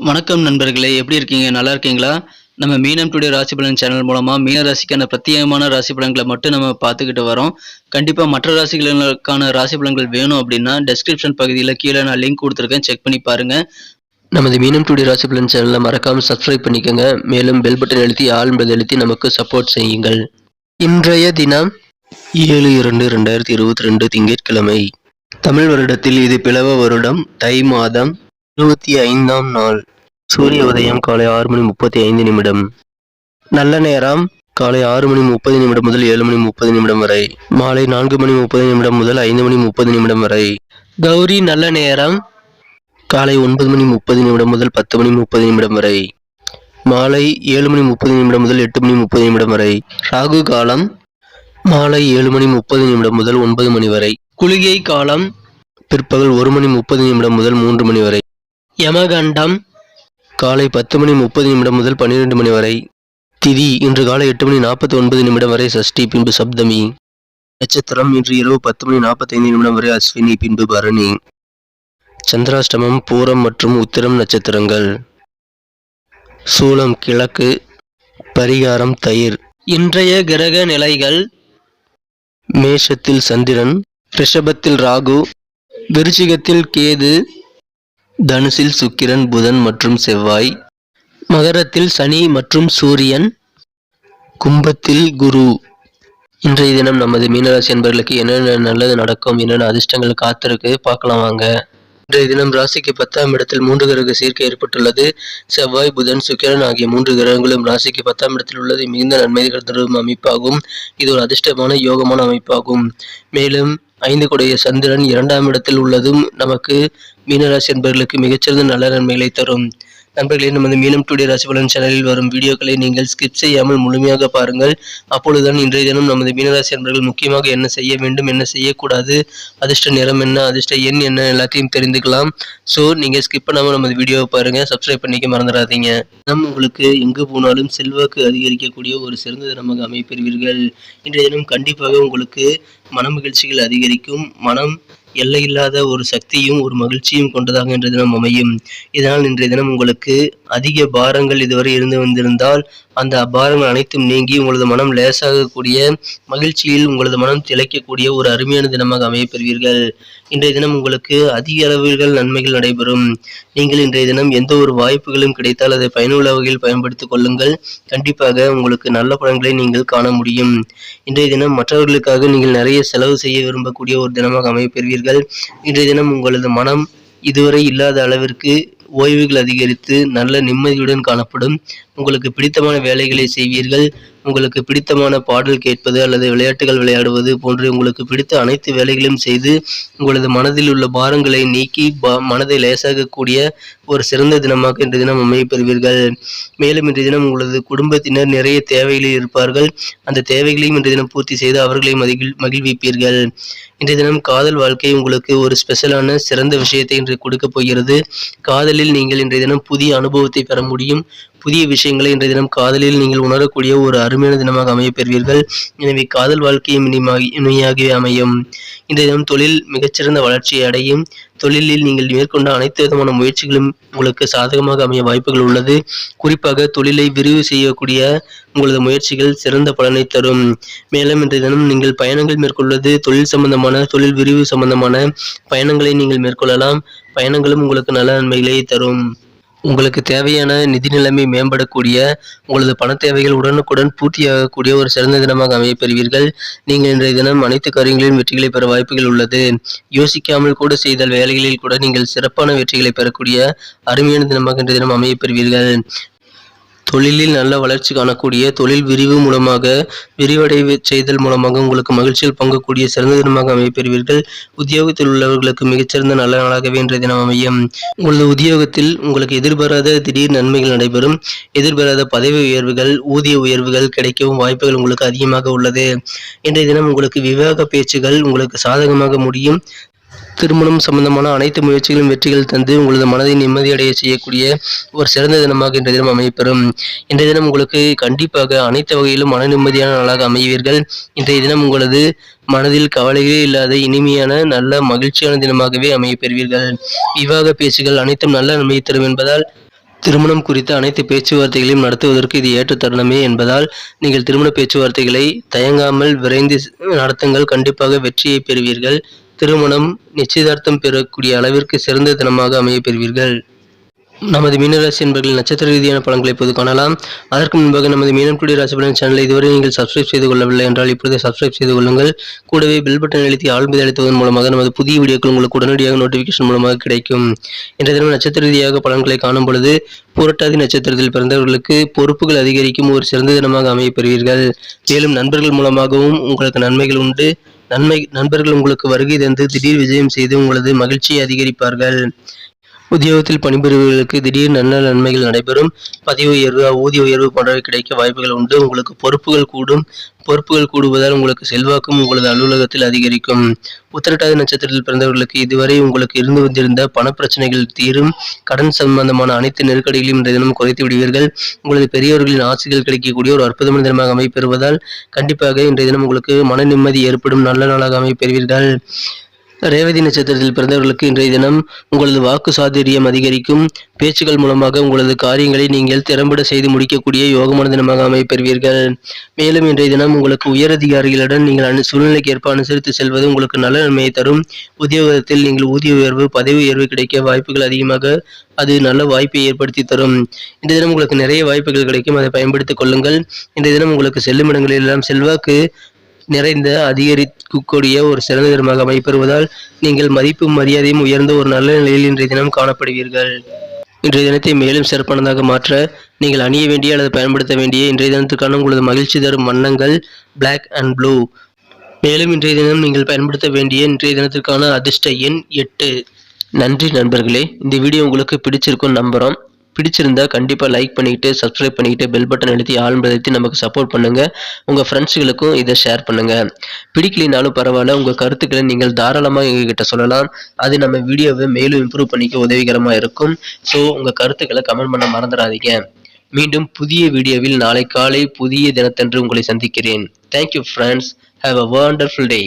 வணக்கம் நண்பர்களே, எப்படி இருக்கீங்க? நல்லா இருக்கீங்களா? நம்ம மீனம் டுடே ராசி பலன் சேனல் மூலமா மீன ராசிக்கான பிரத்யேகமான ராசி பலன்களை மட்டும் நம்ம பார்த்துக்கிட்டு வரோம். கண்டிப்பா மற்ற ராசிகளுக்கான ராசி பலன்கள் வேணும் அப்படின்னா டெஸ்கிரிப்ஷன் பகுதியில் கீழே நான் லிங்க் கொடுத்துருக்கேன், செக் பண்ணி பாருங்க. நமது மீனம் டுடே ராசி பலன் சேனலை மறக்காம சப்ஸ்கிரைப் பண்ணிக்கோங்க. மேலும் பெல் பட்டன் அழுத்தி ஆல் என்பதை அழுத்தி நமக்கு சப்போர்ட் செய்யுங்கள். இன்றைய தினம் 7/2/2022 திங்கட்கிழமை. தமிழ் வருடத்தில் இது பிளவ வருடம், தை மாதம் 25ஆம் நாள். சூரிய உதயம் காலை 6:35 நல்ல நேரம் காலை 6:30 முதல் 7:30 வரை. மாலை 4:30 முதல் 5:30 வரை. கௌரி நல்ல நேரம் காலை 9:30 முதல் 10:30 வரை. மாலை 7:30 முதல் 8:30 வரை. ராகு காலம் மாலை 7:30 முதல் 9 மணி வரை. குளிகை காலம் பிற்பகல் 1:30 முதல் 3 மணி வரை. யமகண்டம் காலை 10:30 முதல் 12 மணி வரை. திதி இன்று காலை 8:49 வரை சஷ்டி, பின்பு சப்தமி. நட்சத்திரம் இன்று இரவு 10:45 வரை அஸ்வினி, பின்பு பரணி. சந்திராஷ்டமம் பூரம் மற்றும் உத்திரம் நட்சத்திரங்கள். சூலம் கிழக்கு, பரிகாரம் தயிர். இன்றைய கிரக நிலைகள்: மேஷத்தில் சந்திரன், ரிஷபத்தில் ராகு, விருச்சிகத்தில் கேது, தனுசில் சுக்கிரன், புதன் மற்றும் செவ்வாய், மகரத்தில் சனி மற்றும் சூரியன், கும்பத்தில் குரு. இன்றைய தினம் நமது மீனராசி என்பவர்களுக்கு என்னென்ன நல்லது நடக்கும், என்னென்ன அதிர்ஷ்டங்கள் காத்திருக்கு பார்க்கலாம் வாங்க. இன்றைய தினம் ராசிக்கு 10ஆம் இடத்தில் 3 கிரக சேர்க்கை ஏற்பட்டுள்ளது. செவ்வாய், புதன், சுக்கிரன் ஆகிய 3 கிரகங்களும் ராசிக்கு 10ஆம் இடத்தில் உள்ளது மிகுந்த நன்மைகள் தரும் அமைப்பாகும். இது ஒரு அதிர்ஷ்டமான யோகமான அமைப்பாகும். மேலும் 5 குடைய சந்திரன் 2ஆம் இடத்தில் உள்ளதும் நமக்கு மீனராசி என்பவர்களுக்கு மிகச்சிறந்த நல்ல நன்மைகளை தரும். நண்பர்களே, நமது மீனம் டுடே ராசி பலன் சேனலில் வரும் வீடியோக்களை நீங்கள் ஸ்கிப் செய்யாமல் முழுமையாக பாருங்கள். அப்பொழுதுதான் இன்றைய தினம் நமது மீனராசி என்பவர்கள் முக்கியமாக என்ன செய்ய வேண்டும், என்ன செய்யக்கூடாது, அதிர்ஷ்ட நிறம் என்ன, அதிர்ஷ்ட எண் என்ன, எல்லாத்தையும் தெரிந்துக்கலாம். ஸோ நீங்கள் ஸ்கிப் பண்ணாமல் நமது வீடியோவை பாருங்கள், சப்ஸ்கிரைப் பண்ணிக்க மறந்துடாதீங்க. தினம் உங்களுக்கு எங்கு போனாலும் செல்வாக்கு அதிகரிக்கக்கூடிய ஒரு சிறந்த தினமாக அமைப்பெறுவீர்கள். இன்றைய தினம் கண்டிப்பாக உங்களுக்கு மன மகிழ்ச்சிகள் அதிகரிக்கும். மனம் எல்லையில்லாத ஒரு சக்தியும் ஒரு மகிழ்ச்சியும் கொண்டதாக இன்றைய தினம் அமையும். இதனால் இன்றைய தினம் உங்களுக்கு அதிக பாரங்கள் இதுவரை இருந்து வந்திருந்தால் அந்த பாரங்கள் அனைத்தும் நீங்கி உங்களது மனம் லேசாகக்கூடிய, மகிழ்ச்சியில் உங்களது மனம் திளைக்கக்கூடிய ஒரு அருமையான தினமாக அமையப்பெறுவீர்கள். இன்றைய தினம் உங்களுக்கு அதிக அளவுகள் நன்மைகள் நடைபெறும். நீங்கள் இன்றைய தினம் எந்த ஒரு வாய்ப்புகளும் கிடைத்தால் அதை பயனுள்ள வகையில் பயன்படுத்திக் கொள்ளுங்கள். கண்டிப்பாக உங்களுக்கு நல்ல பலன்களை நீங்கள் காண முடியும். இன்றைய தினம் மற்றவர்களுக்காக நீங்கள் நிறைய செலவு செய்ய விரும்பக்கூடிய ஒரு தினமாக அமையப்பெறுவீர்கள். இன்றைய தினம் உங்களது மனம் இதுவரை இல்லாத அளவிற்கு ஓய்வுகள் அதிகரித்து நல்ல நிம்மதியுடன் காணப்படும். உங்களுக்கு பிடித்தமான வேலைகளை செய்வீர்கள். உங்களுக்கு பிடித்தமான பாடல் கேட்பது அல்லது விளையாட்டுகள் விளையாடுவது போன்று உங்களுக்கு பிடித்த அனைத்து வேலைகளையும் செய்து உங்களது மனதில் உள்ள பாரங்களை நீக்கி மனதை லேசாகக்கூடிய ஒரு சிறந்த தினமாக இன்றைய தினம் அமையப்பெறுவீர்கள். மேலும் இன்றைய தினம் உங்களது குடும்பத்தினர் நிறைய தேவைகளில் இருப்பார்கள். அந்த தேவைகளையும் இன்றைய தினம் பூர்த்தி செய்து அவர்களையும் மகிழ்விப்பீர்கள். இன்றைய தினம் காதல் வாழ்க்கை உங்களுக்கு ஒரு ஸ்பெஷலான சிறந்த விஷயத்தை இன்று கொடுக்க போகிறது. காதலில் நீங்கள் இன்றைய தினம் புதிய அனுபவத்தை பெற முடியும். புதிய விஷயங்களை இன்றைய தினம் காதலில் நீங்கள் உணரக்கூடிய ஒரு அருமையான தினமாக அமையப்பெறுவீர்கள். எனவே காதல் வாழ்க்கையும் இனிமையாகவே அமையும். இன்றைய தினம் தொழில் மிகச்சிறந்த வளர்ச்சியை அடையும். தொழிலில் நீங்கள் மேற்கொண்ட அனைத்து விதமான முயற்சிகளும் உங்களுக்கு சாதகமாக அமைய வாய்ப்புகள் உள்ளது. குறிப்பாக தொழிலை விரிவு செய்யக்கூடிய உங்களது முயற்சிகள் சிறந்த பலனை தரும். மேலும் இன்றைய தினம் நீங்கள் பயணங்கள் மேற்கொள்வது தொழில் விரிவு சம்பந்தமான பயணங்களை நீங்கள் மேற்கொள்ளலாம். பயணங்களும் உங்களுக்கு நல்ல நன்மைகளை தரும். உங்களுக்கு தேவையான நிதி நிலைமை மேம்படக்கூடிய, உங்களது பண தேவைகள் உடனுக்குடன் பூர்த்தியாகக்கூடிய ஒரு சிறந்த தினமாக அமையப்பெறுவீர்கள். நீங்கள் இன்றைய தினம் அனைத்து காரியங்களிலும் வெற்றிகளை பெற வாய்ப்புகள் உள்ளது. யோசிக்காமல் கூட செய்தால் வேலைகளில் கூட நீங்கள் சிறப்பான வெற்றிகளை பெறக்கூடிய அருமையான தினமாக இன்றைய தினம் அமையப்பெறுவீர்கள். தொழிலில் நல்ல வளர்ச்சி காணக்கூடிய, தொழில் விரிவு மூலமாக விரிவடை செய்தல் மூலமாக உங்களுக்கு மகிழ்ச்சியில் பங்கக்கூடிய சிறந்த தினமாக அமையப்பெறுவீர்கள். உத்தியோகத்தில் உள்ளவர்களுக்கு மிகச்சிறந்த நல்ல நாளாகவே இன்றைய தினம் அமையும். உங்களது உத்தியோகத்தில் உங்களுக்கு எதிர்பாராத திடீர் நன்மைகள் நடைபெறும். எதிர்பாராத பதவி உயர்வுகள், ஊதிய உயர்வுகள் கிடைக்கவும் வாய்ப்புகள் உங்களுக்கு அதிகமாக உள்ளது. இன்றைய தினம் உங்களுக்கு விவாக பேச்சுகள் உங்களுக்கு சாதகமாக முடியும். திருமணம் சம்பந்தமான அனைத்து முயற்சிகளும் வெற்றிகள் தந்து உங்களது மனதை நிம்மதியடைய செய்யக்கூடிய ஒரு சிறந்த தினமாக இன்றைய தினம் அமையப்பெறும். இன்றைய தினம் உங்களுக்கு கண்டிப்பாக அனைத்து வகையிலும் மன நிம்மதியான நாளாக அமைவீர்கள். இன்றைய தினம் உங்களது மனதில் கவலைகளே இல்லாத இனிமையான நல்ல மகிழ்ச்சியான தினமாகவே அமையப்பெறுவீர்கள். விவாக பேச்சுகள் அனைத்தும் நல்ல நன்மையை தரும் என்பதால் திருமணம் குறித்த அனைத்து பேச்சுவார்த்தைகளையும் நடத்துவதற்கு இது ஏற்ற தருணமே என்பதால் நீங்கள் திருமண பேச்சுவார்த்தைகளை தயங்காமல் விரைந்து நடத்துங்கள். கண்டிப்பாக வெற்றியை பெறுவீர்கள். திருமணம் நிச்சயதார்த்தம் பெறக்கூடிய அளவிற்கு சிறந்த தினமாக அமையப் பெறுவீர்கள். நமது மீனராசி என்பர்களின் நட்சத்திர ரீதியான பலன்களை இப்போது காணலாம். அதற்கு முன்பாக நமது மீனம் டுடே ராசி பலன் சேனலை இதுவரை நீங்கள் சப்ஸ்கிரைப் செய்து கொள்ளவில்லை என்றால் இப்பொழுது சப்ஸ்கிரைப் செய்து கொள்ளுங்கள். கூடவே பெல் பட்டன் அழுத்தி ஆல் மீது அழுத்துவதன் மூலமாக நமது புதிய வீடியோக்கள் உங்களுக்கு உடனடியாக நோட்டிபிகேஷன் மூலமாக கிடைக்கும். இன்றைய தினம் நட்சத்திர ரீதியாக பலன்களை காணும் பொழுது புரட்டாதி நட்சத்திரத்தில் பிறந்தவர்களுக்கு பொறுப்புகள் அதிகரிக்கும் ஒரு சிறந்த தினமாக அமையப் பெறுவீர்கள். மேலும் நண்பர்கள் மூலமாகவும் உங்களுக்கு நன்மைகள் உண்டு. நண்பர்கள் உங்களுக்கு வருகை தந்து திடீர் விஜயம் செய்து உங்களது மகிழ்ச்சியை அதிகரிப்பார்கள். உத்தியோகத்தில் பணிபுரிபவர்களுக்கு திடீர் நல்ல நன்மைகள் நடைபெறும். பதவி உயர்வு, ஊதிய உயர்வு போன்றவை கிடைக்க வாய்ப்புகள் உண்டு. உங்களுக்கு பொறுப்புகள் கூடுவதால் உங்களுக்கு செல்வாக்கும் உங்களது அலுவலகத்தில் அதிகரிக்கும். உத்திரட்டாதி நட்சத்திரத்தில் பிறந்தவர்களுக்கு இதுவரை உங்களுக்கு இருந்து வந்திருந்த பணப்பிரச்சனைகள் தீரும். கடன் சம்பந்தமான அனைத்து நெருக்கடிகளையும் இன்றைய தினம் குறைத்து விடுவீர்கள். உங்களது பெரியவர்களின் ஆசைகள் கிடைக்கக்கூடிய ஒரு அற்புதமான தினமாக அமைப்பெறுவதால் கண்டிப்பாக இன்றைய தினம் உங்களுக்கு மன நிம்மதி ஏற்படும் நல்ல நாளாக அமைப்பெறுவீர்கள். ரேவதி நட்சத்திரத்தில் பிறந்தவர்களுக்கு இன்றைய தினம் உங்களது வாக்கு சாதுரியம் அதிகரிக்கும். பேச்சுக்கள் மூலமாக உங்களது காரியங்களை நீங்கள் திறம்பட செய்து முடிக்கக்கூடிய யோகமான தினமாக அமைப்பெறுவீர்கள். மேலும் இன்றைய தினம் உங்களுக்கு உயரதிகாரிகளுடன் நீங்கள் சூழ்நிலைக்கு ஏற்ப அனுசரித்து செல்வது உங்களுக்கு நல்ல நன்மையை தரும். உத்தியோகத்தில் நீங்கள் ஊதிய உயர்வு, பதவி உயர்வு கிடைக்க வாய்ப்புகள் அதிகமாக அது நல்ல வாய்ப்பை ஏற்படுத்தி தரும். இன்றைய தினம் உங்களுக்கு நிறைய வாய்ப்புகள் கிடைக்கும். அதை பயன்படுத்திக் கொள்ளுங்கள். இன்றைய தினம் உங்களுக்கு செல்லும் இடங்களில் எல்லாம் செல்வாக்கு நிறைந்த அதிகரிக்கக்கூடிய ஒரு சிறந்த தினமாக அமைப்பெறுவதால் நீங்கள் மதிப்பும் மரியாதையும் உயர்ந்த ஒரு நல்ல நிலையில் இன்றைய தினம் காணப்படுவீர்கள். இன்றைய தினத்தை மேலும் சிறப்பானதாக மாற்ற நீங்கள் அணிய வேண்டிய அல்லது பயன்படுத்த வேண்டிய இன்றைய தினத்திற்கான உங்களது மகிழ்ச்சி தரும் வண்ணங்கள் பிளாக் அண்ட் ப்ளூ. மேலும் இன்றைய தினம் நீங்கள் பயன்படுத்த வேண்டிய இன்றைய தினத்திற்கான அதிர்ஷ்ட எண் 8. நன்றி நண்பர்களே. இந்த வீடியோ உங்களுக்கு பிடிச்சிருக்கும் நம்புகிறோம். பிடிச்சிருந்தா கண்டிப்பாக லைக் பண்ணிக்கிட்டு சப்ஸ்கிரைப் பண்ணிக்கிட்டு பெல் பட்டன் அழுத்தி ஆல்பதத்தி நமக்கு சப்போர்ட் பண்ணுங்கள். உங்கள் ஃப்ரெண்ட்ஸுகளுக்கும் இதை ஷேர் பண்ணுங்கள். பிடிக்கலினாலும் பரவாயில்ல, உங்கள் கருத்துக்களை நீங்கள் தாராளமாக எங்ககிட்ட சொல்லலாம். அது நம்ம வீடியோவை மேலும் இம்ப்ரூவ் பண்ணிக்க உதவிகரமாக இருக்கும். ஸோ உங்கள் கருத்துக்களை கமெண்ட் பண்ண மறந்துடாதீங்க. மீண்டும் புதிய வீடியோவில் நாளை காலை புதிய தினத்தன்று உங்களை சந்திக்கிறேன். Thank you friends. Have a wonderful day.